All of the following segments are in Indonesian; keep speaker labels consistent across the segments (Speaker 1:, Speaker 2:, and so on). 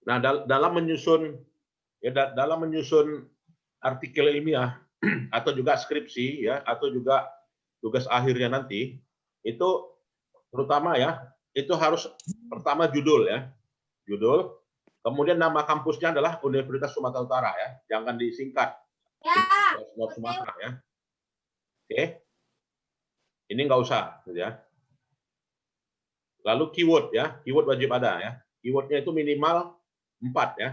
Speaker 1: Nah, dalam menyusun artikel ilmiah atau juga skripsi ya, atau juga tugas akhirnya nanti itu terutama ya, itu harus pertama judul ya, judul, kemudian nama kampusnya adalah Universitas Sumatera Utara ya, jangan disingkat Universitas Sumatera ya. Oke, ini nggak usah gitu ya. Lalu keyword ya, keyword wajib ada ya. Keywordnya itu minimal 4 ya.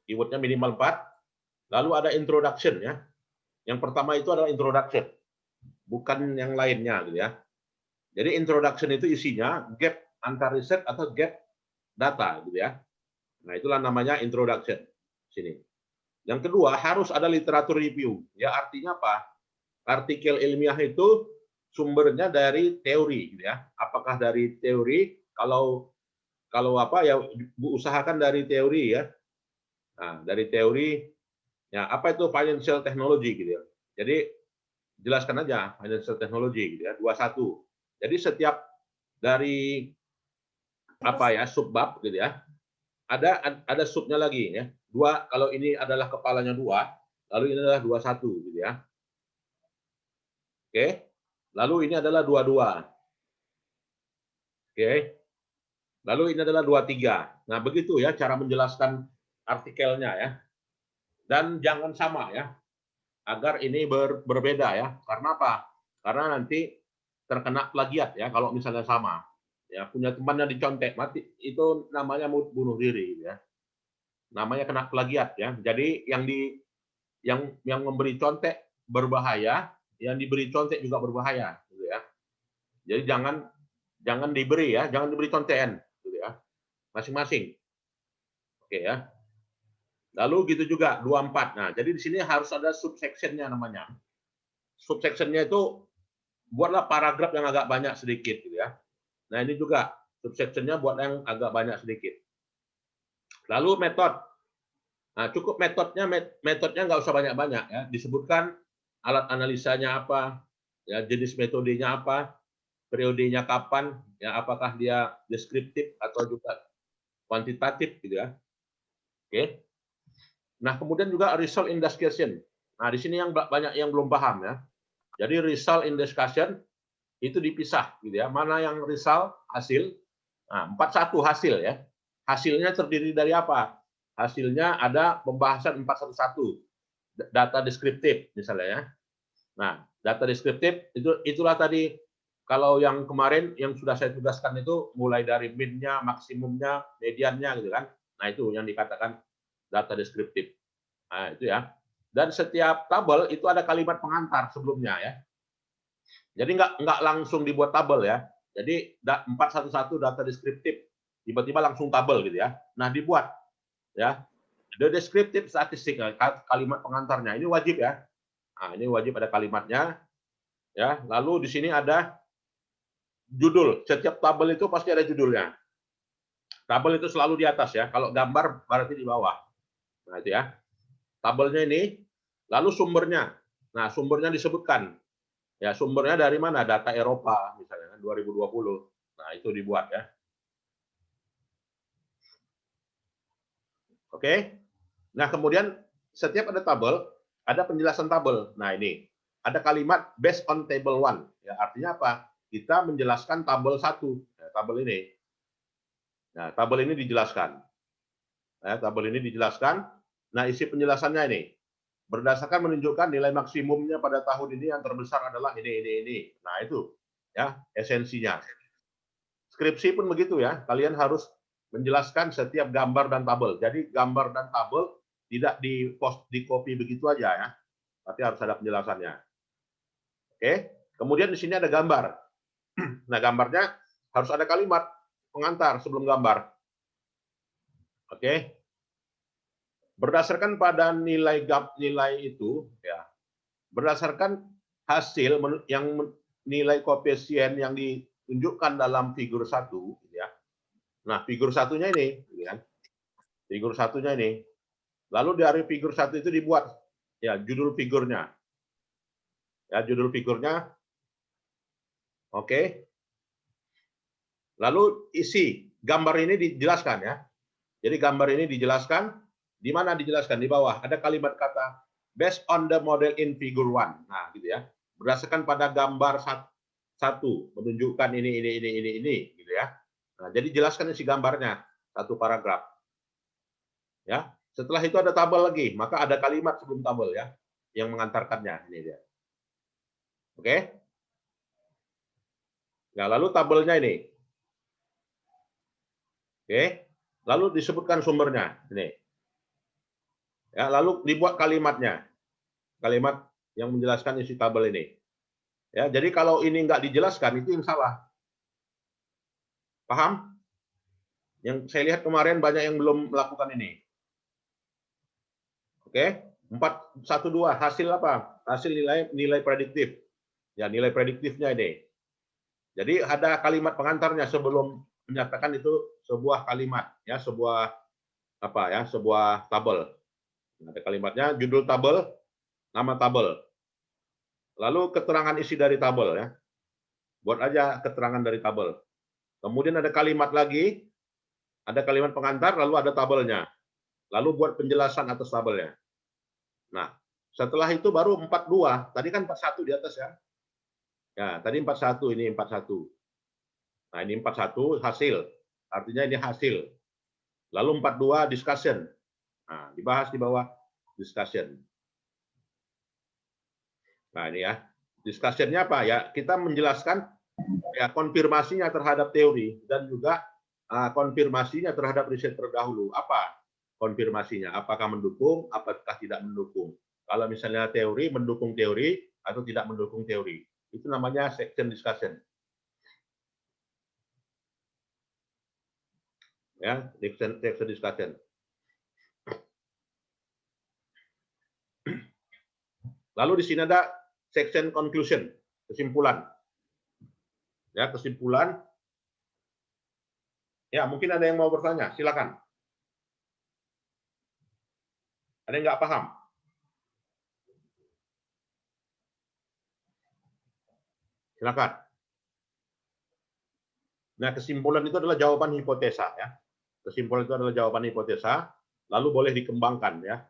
Speaker 1: Keywordnya minimal 4. Lalu ada introduction ya. Yang pertama itu adalah introduction, bukan yang lainnya gitu ya. Jadi introduction itu isinya gap antar riset atau gap data gitu ya. Nah, itulah namanya introduction sini. Yang kedua, harus ada literatur review. Ya, artinya apa? Artikel ilmiah itu sumbernya dari teori gitu ya. Apakah dari teori? Kalau apa ya, usahakan dari teori ya. Nah, dari teori ya, apa itu financial technology gitu ya. Jadi jelaskan aja financial technology gitu ya, 21. Jadi setiap dari apa ya, subbab gitu ya, ada subnya lagi ya. Dua, kalau ini adalah kepalanya 2, lalu ini adalah 21 gitu ya. Oke. Lalu ini adalah 22. Oke. Lalu ini adalah 23. Nah, begitu ya cara menjelaskan artikelnya ya. Dan jangan sama ya, agar ini berbeda ya. Karena apa? Karena nanti terkena plagiat ya kalau misalnya sama. Ya, punya temannya dicontek, mati itu namanya bunuh diri ya. Namanya kena plagiat ya. Jadi yang memberi contek berbahaya, yang diberi contek juga berbahaya gitu ya. Jadi jangan diberi ya, jangan diberi contekan gitu ya. Masing-masing. Oke ya. Lalu gitu juga 24. Nah, jadi di sini harus ada subsection-nya namanya. Subsection-nya itu buatlah paragraf yang agak banyak sedikit gitu ya. Nah, ini juga subsection-nya buat yang agak banyak sedikit. Lalu metode. Nah, cukup metodenya nggak usah banyak-banyak ya. Disebutkan alat analisanya apa, ya jenis metodenya apa, periodenya kapan, ya apakah dia deskriptif atau juga kuantitatif gitu ya. Oke. Nah, kemudian juga result in discussion. Nah, di sini yang banyak yang belum paham ya. Jadi result in discussion itu dipisah gitu ya. Mana yang result hasil. Nah, 41 hasil ya. Hasilnya terdiri dari apa? Hasilnya ada pembahasan 411. Data deskriptif misalnya ya. Nah, data deskriptif itulah tadi kalau yang kemarin yang sudah saya tugaskan itu mulai dari min-nya, maksimumnya, mediannya gitu kan. Nah, itu yang dikatakan data deskriptif. Nah, itu ya. Dan setiap tabel itu ada kalimat pengantar sebelumnya ya. Jadi nggak langsung dibuat tabel ya. Jadi 411 data deskriptif tiba-tiba langsung tabel gitu ya. Nah, dibuat ya. The descriptive statistik kalimat pengantarnya ini wajib ya. Nah, ini wajib ada kalimatnya ya. Lalu di sini ada judul. Setiap tabel itu pasti ada judulnya. Tabel itu selalu di atas ya. Kalau gambar berarti di bawah. Nah, itu ya. Tabelnya ini, lalu sumbernya. Nah, sumbernya disebutkan. Ya, sumbernya dari mana? Data Eropa misalnya 2020. Nah, itu dibuat ya. Oke. Nah, kemudian setiap ada tabel, ada penjelasan tabel. Nah, ini ada kalimat based on table 1. Ya, artinya apa? Kita menjelaskan tabel 1. Ya, tabel ini. Nah, tabel ini dijelaskan. Nah, tabel ini dijelaskan. Nah, isi penjelasannya ini. Berdasarkan menunjukkan nilai maksimumnya pada tahun ini yang terbesar adalah ini. Nah, itu ya esensinya. Skripsi pun begitu ya. Kalian harus menjelaskan setiap gambar dan tabel. Jadi gambar dan tabel tidak di copy begitu aja ya. Tapi harus ada penjelasannya. Oke. Kemudian di sini ada gambar. Nah, gambarnya harus ada kalimat pengantar sebelum gambar. Oke. Berdasarkan pada nilai itu ya, berdasarkan hasil yang nilai koefisien yang ditunjukkan dalam figur 1 ya. Nah, figur satunya ini gitu kan. Figur satunya ini. Lalu dari figur 1 itu dibuat ya judul figurnya. Ya, judul figurnya. Oke. Lalu isi gambar ini dijelaskan ya. Jadi gambar ini dijelaskan, di mana dijelaskan? Di bawah ada kalimat kata based on the model in figure 1. Nah, gitu ya. Berdasarkan pada gambar satu, menunjukkan ini, gitu ya. Nah, jadi jelaskan isi gambarnya, satu paragraf. Ya. Setelah itu ada tabel lagi, maka ada kalimat sebelum tabel ya, yang mengantarkannya. Ini dia. Oke? Nah, lalu tabelnya ini. Oke? Lalu disebutkan sumbernya. Ini. Ya, lalu dibuat kalimatnya. Kalimat yang menjelaskan isi tabel ini. Ya, jadi kalau ini nggak dijelaskan, itu yang salah. Paham? Yang saya lihat kemarin banyak yang belum melakukan ini. Oke? 412 hasil apa? Hasil nilai prediktif. Ya, nilai prediktifnya ini. Jadi ada kalimat pengantarnya sebelum menyatakan itu sebuah kalimat, ya, sebuah apa ya, sebuah tabel. Ada kalimatnya, judul tabel, nama tabel. Lalu keterangan isi dari tabel ya. Buat aja keterangan dari tabel. Kemudian ada kalimat lagi, ada kalimat pengantar, lalu ada tabelnya. Lalu buat penjelasan atas tabelnya. Nah, setelah itu baru 42. Tadi kan 41 di atas ya. Ya, tadi 41, ini 41. Nah, ini 41 hasil. Artinya ini hasil. Lalu 42 discussion. Nah, dibahas di bawah discussion. Nah, ini ya. Discussion-nya apa ya? Kita menjelaskan ya konfirmasinya terhadap teori dan juga konfirmasinya terhadap riset terdahulu. Apa konfirmasinya? Apakah mendukung, apakah tidak mendukung? Kalau misalnya teori mendukung teori atau tidak mendukung teori. Itu namanya section discussion. Ya, section discussion. Lalu di sini ada section conclusion, kesimpulan. Ya, kesimpulan. Ya, mungkin ada yang mau bertanya, silakan. Ada yang nggak paham? Silakan. Nah, kesimpulan itu adalah jawaban hipotesa ya. Kesimpulan itu adalah jawaban hipotesa, lalu boleh dikembangkan ya.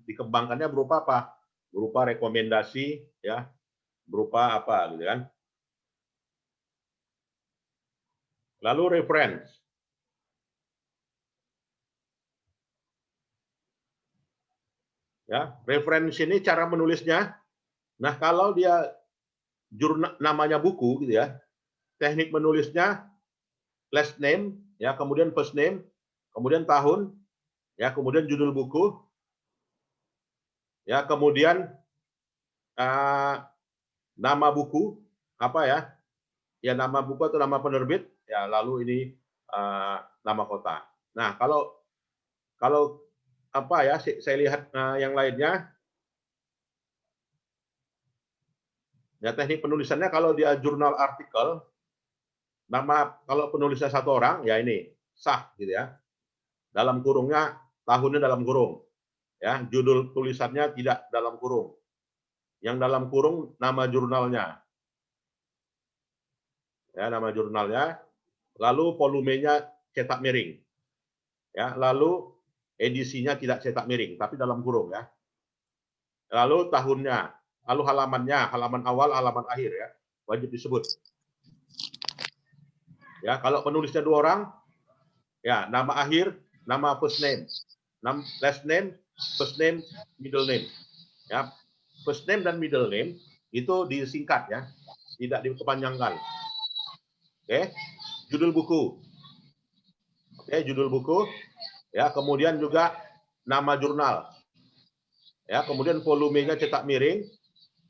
Speaker 1: Dikembangkannya berupa apa? Berupa rekomendasi ya, berupa apa gitu kan. Lalu reference. Ya, referensi ini cara menulisnya. Nah, kalau dia jurnal namanya buku gitu ya, teknik menulisnya last name ya, kemudian first name, kemudian tahun ya, kemudian judul buku ya, kemudian nama buku apa ya, ya nama buku atau nama penerbit ya, lalu ini nama kota. Nah, kalau apa ya, saya lihat yang lainnya ya, teknik penulisannya kalau dia jurnal artikel, nama kalau penulisnya satu orang ya ini sah gitu ya, dalam kurungnya tahunnya dalam kurung ya, judul tulisannya tidak dalam kurung, yang dalam kurung nama jurnalnya ya, nama jurnalnya, lalu volumenya cetak miring ya, lalu edisinya tidak cetak miring tapi dalam kurung ya, lalu tahunnya, lalu halamannya, halaman awal, halaman akhir ya, wajib disebut ya. Kalau penulisnya 2 orang ya, nama akhir, nama first name, last name, first name, middle name ya. First name dan middle name itu disingkat ya, tidak dipanjangkan. Oke, judul buku. Oke, judul buku ya, kemudian juga nama jurnal ya, kemudian volumenya cetak miring,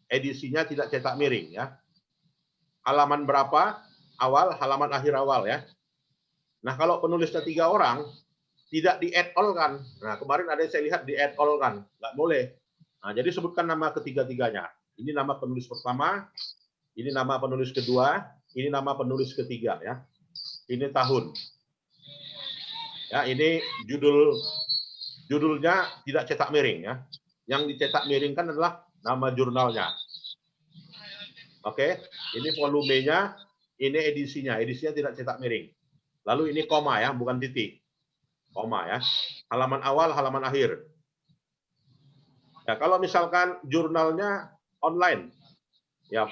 Speaker 1: edisinya tidak cetak miring ya, halaman berapa awal, halaman akhir awal ya. Nah, kalau penulisnya 3 orang tidak di add all kan. Nah, kemarin ada yang saya lihat di add all kan, nggak boleh. Nah, jadi sebutkan nama ketiga-tiganya. Ini nama penulis pertama, ini nama penulis kedua, ini nama penulis ketiga ya. Ini tahun. Ya, ini judulnya tidak cetak miring ya. Yang dicetak miringkan adalah nama jurnalnya. Oke, ini volumenya, ini edisinya. Edisinya tidak cetak miring. Lalu ini koma ya, bukan titik. koma ya. Halaman awal, halaman akhir. Ya, kalau misalkan jurnalnya online, ya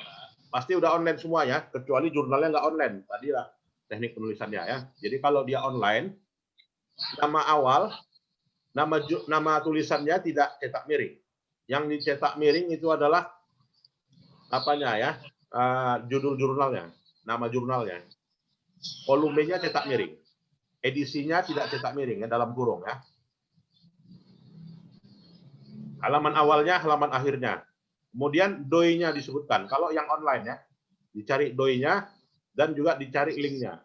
Speaker 1: pasti udah online semua ya, kecuali jurnalnya nggak online. Tadi lah teknik penulisannya ya. Jadi kalau dia online, nama awal, nama tulisannya tidak cetak miring. Yang dicetak miring itu adalah apanya ya, judul jurnalnya, nama jurnalnya. Volumenya cetak miring. Edisinya tidak cetak miring ya, dalam kurung ya. Halaman awalnya, halaman akhirnya. Kemudian doi-nya disebutkan. Kalau yang online ya, dicari doi-nya dan juga dicari link-nya.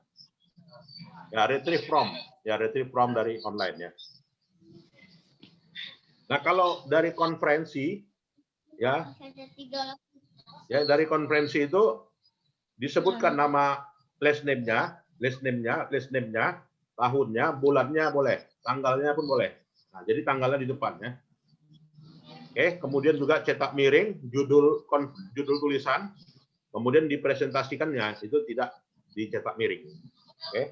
Speaker 1: Ya, retrieve from dari online ya. Nah, kalau dari konferensi ya, dari konferensi itu disebutkan nama last name-nya, tahunnya, bulannya boleh, tanggalnya pun boleh. Nah, jadi tanggalnya di depan ya. Oke, kemudian juga cetak miring, judul tulisan, kemudian dipresentasikannya itu tidak dicetak miring. Oke.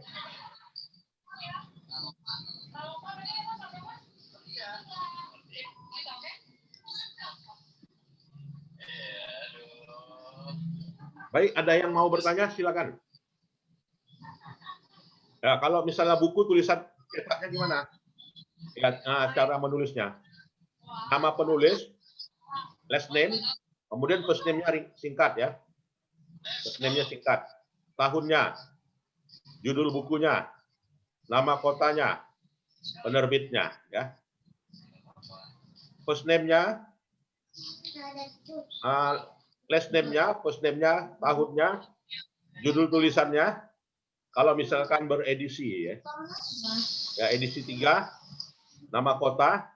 Speaker 1: Baik, ada yang mau bertanya silakan. Ya, kalau misalnya buku tulisan cetaknya gimana? Ya, cara menulisnya. Nama penulis, last name, kemudian first name-nya singkat ya. First name-nya singkat. Tahunnya, judul bukunya, nama kotanya, penerbitnya ya. First name-nya, last name-nya, first name-nya, tahunnya, judul tulisannya. Kalau misalkan beredisi ya. Ya, edisi 3, nama kota.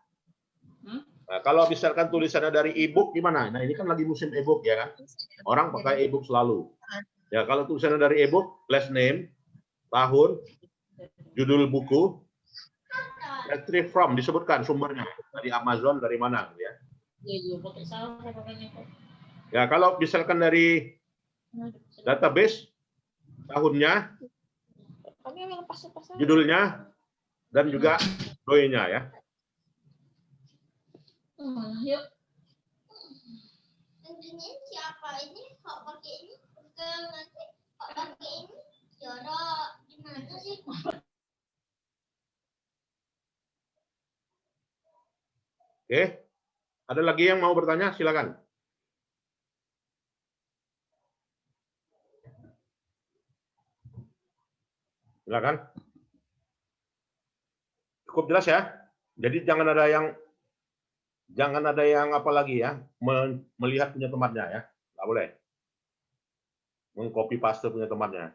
Speaker 1: Nah, kalau misalkan tulisannya dari e-book gimana? Nah, ini kan lagi musim e-book ya kan. Orang pakai e-book selalu. Ya, kalau tulisannya dari e-book, last name, tahun, judul buku, retrieve from, disebutkan sumbernya dari Amazon, dari mana ya. Ya, kalau misalkan dari database, tahunnya, judulnya, dan juga doi-nya ya.
Speaker 2: Siapa ini? Kok pakai ini? Nanti kok pakai ini? Yara, gimana sih?
Speaker 1: Oke, ada lagi yang mau bertanya? Silakan. Silakan. Cukup jelas ya. Jadi jangan ada yang apa lagi ya, melihat punya temannya ya, nggak boleh. Mengcopy paste punya temannya.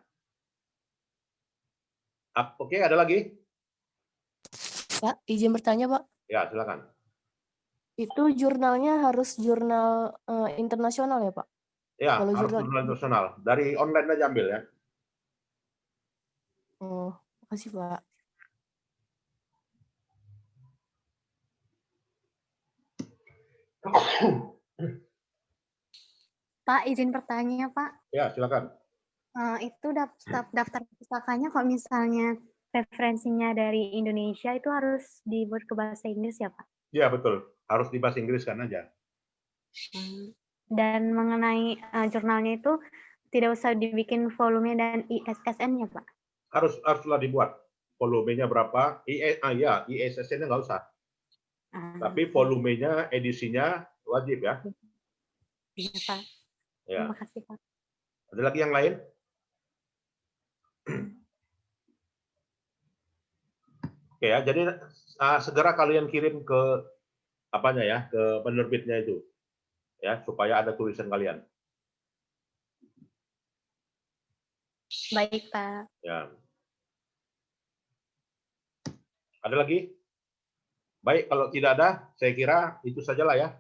Speaker 1: Oke, ada lagi?
Speaker 3: Pak, izin bertanya, Pak.
Speaker 1: Ya, silakan.
Speaker 3: Itu jurnalnya harus jurnal internasional ya, Pak?
Speaker 1: Ya,
Speaker 3: Kalau
Speaker 1: harus jurnal internasional. Dari online aja ambil ya.
Speaker 3: Oh, makasih, Pak.
Speaker 4: Pak, izin bertanya, Pak.
Speaker 1: Ya, silakan.
Speaker 4: Itu daftar pustakanya kalau misalnya referensinya dari Indonesia itu harus dibuat ke bahasa Inggris ya, Pak?
Speaker 1: Ya, betul. Harus di bahasa Inggris kan aja.
Speaker 4: Dan mengenai jurnalnya itu tidak usah dibikin volume dan ISSN-nya, Pak?
Speaker 1: Haruslah dibuat. Volumenya berapa? Ya, ISSN-nya nggak usah. Tapi volumenya, edisinya wajib ya.
Speaker 4: Iya, Pak.
Speaker 1: Ya.
Speaker 4: Terima kasih, Pak.
Speaker 1: Ada lagi yang lain? Oke ya, jadi segera kalian kirim ke apanya ya, ke penerbitnya itu. Ya, supaya ada tulisan kalian.
Speaker 4: Baik, Pak.
Speaker 1: Ya. Ada lagi? Baik, kalau tidak ada, saya kira itu sajalah ya.